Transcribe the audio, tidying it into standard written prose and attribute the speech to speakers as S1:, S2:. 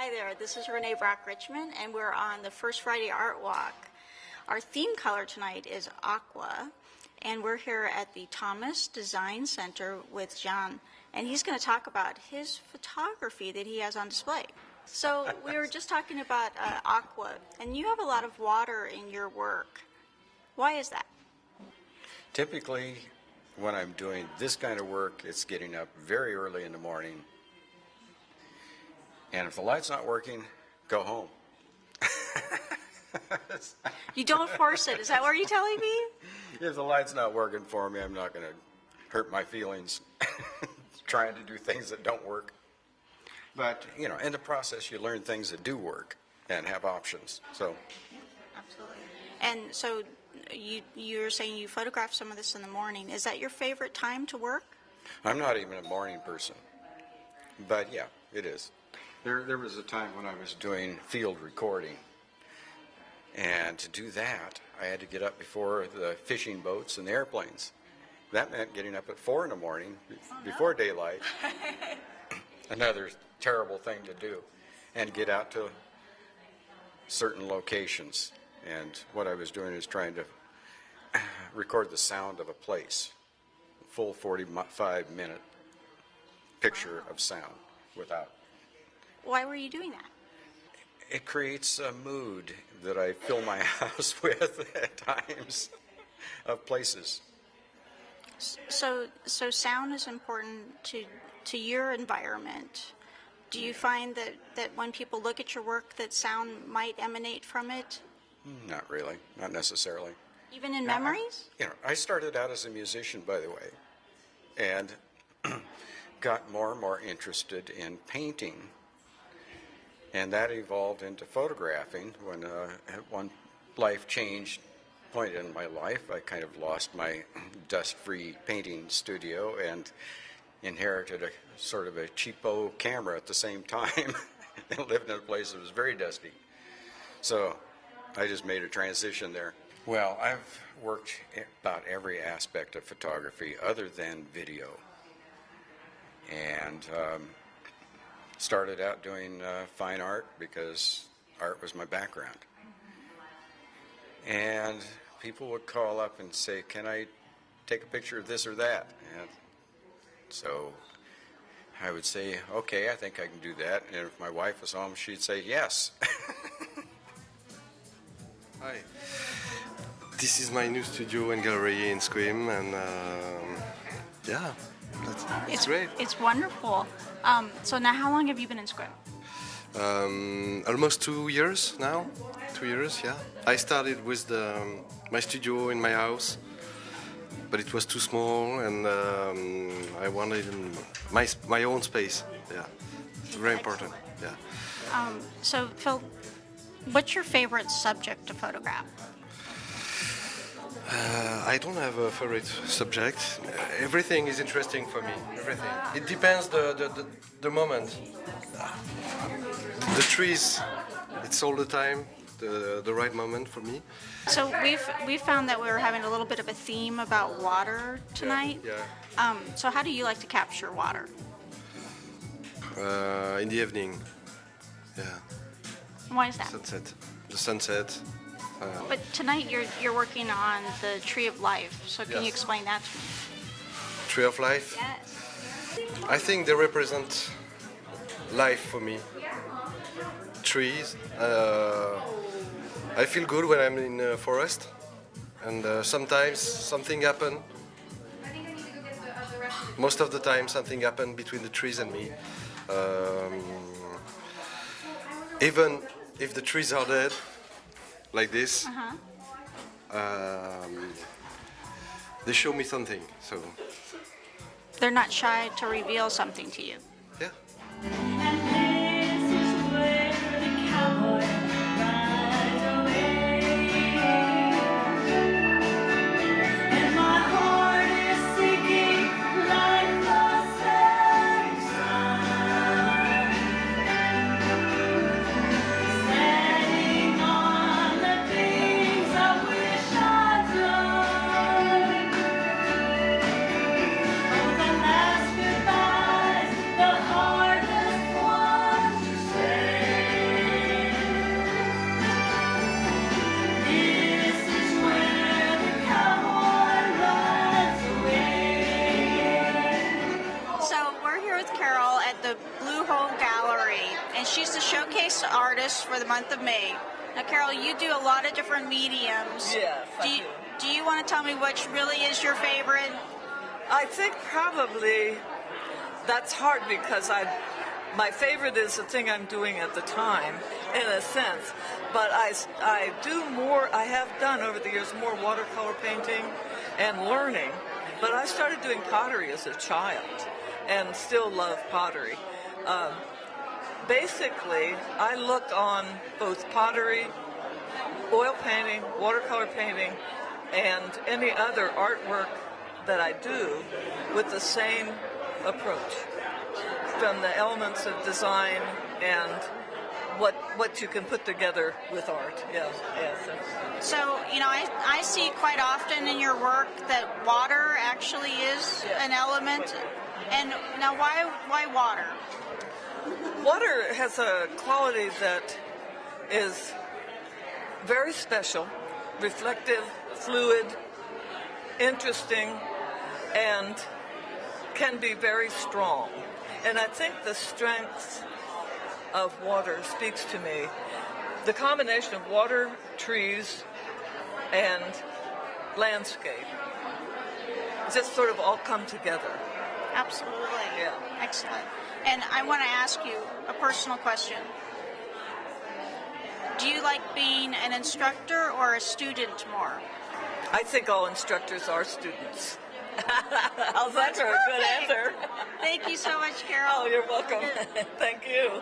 S1: Hi there, this is Renee Brock-Richmond, and we're on the First Friday Art Walk. Our theme color tonight is aqua, and we're here at the Thomas Design Center with John, and he's going to talk about his photography that he has on display. So we were just talking about aqua, and you have a lot of water in your work. Why is that?
S2: Typically, when I'm doing this kind of work, it's getting up very early in the morning. And if the light's not working, go home.
S1: You don't force it. Is that what you're telling me?
S2: If the light's not working for me, I'm not going to hurt my feelings trying to do things that don't work. But, you know, in the process, you learn things that do work and have options. So,
S1: absolutely. And so you're saying you photograph some of this in the morning. Is that your favorite time to work?
S2: I'm not even a morning person. But, yeah, it is. There was a time when I was doing field recording, and to do that, I had to get up before the fishing boats and the airplanes. That meant getting up at 4 in the morning before daylight. Another terrible thing to do, and get out to certain locations. And what I was doing is trying to record the sound of a place, a full 45-minute picture of sound without.
S1: Why were you doing that?
S2: It creates a mood that I fill my house with at times of places.
S1: So sound is important to your environment. Do you find that when people look at your work that sound might emanate from it?
S2: Not really, not necessarily.
S1: Even in memories?
S2: I started out as a musician, by the way, and got more and more interested in painting. And that evolved into photographing. When at one life change point in my life, I kind of lost my dust-free painting studio and inherited a sort of a cheapo camera at the same time and lived in a place that was very dusty. So I just made a transition there. Well, I've worked about every aspect of photography other than video. And started out doing fine art because art was my background. And people would call up and say, "Can I take a picture of this or that?" And so I would say, "Okay, I think I can do that." And if my wife was home, she'd say, "Yes."
S3: Hi. This is my new studio and gallery in Sequim, and yeah, it's great.
S1: It's wonderful. So now how long have you been in Sequim?
S3: Almost 2 years now. 2 years, yeah. I started with my studio in my house, but it was too small, and I wanted my own space. Yeah, it's very important. Yeah.
S1: So Phil, what's your favorite subject to photograph?
S3: I don't have a favorite subject. Everything is interesting for me. Everything. It depends the moment. The trees, it's all the time the right moment for me.
S1: So we've found that we were having a little bit of a theme about water tonight.
S3: Yeah.
S1: So how do you like to capture water?
S3: In the evening. Yeah.
S1: Why is that?
S3: Sunset. The sunset.
S1: But tonight you're working on the Tree of Life. So can you explain that to me?
S3: Tree of Life?
S1: Yes.
S3: I think they represent life for me. Trees. I feel good when I'm in a forest, and sometimes something happens. Most of the time something happens between the trees and me. Even if the trees are dead, like this, they show me something. So
S1: they're not shy to reveal something to you.
S3: Yeah.
S4: The hardest
S1: pottery, and she's the showcase artist for the month of May. Now, Carol, you do a lot of different mediums.
S4: Yes, I do.
S1: Do you want to tell me which really is your favorite?
S4: I think probably that's hard because my favorite is the thing I'm doing at the time, in a sense. But I do more, I have done over the years more watercolor painting and learning. But I started doing pottery as a child and still love pottery. Basically, I look on both pottery, oil painting, watercolor painting, and any other artwork that I do with the same approach, from the elements of design and what you can put together with art. Yes.
S1: So, I see quite often in your work that water actually is an element. And now, why water?
S4: Water has a quality that is very special, reflective, fluid, interesting, and can be very strong. And I think the strength of water speaks to me. The combination of water, trees, and landscape just sort of all come together.
S1: Absolutely.
S4: Yeah.
S1: Excellent. And I want to ask you a personal question. Do you like being an instructor or a student more?
S4: I think all instructors are students. How's that for a good answer?
S1: Thank you so much, Carol.
S4: Oh, you're welcome. Thank you.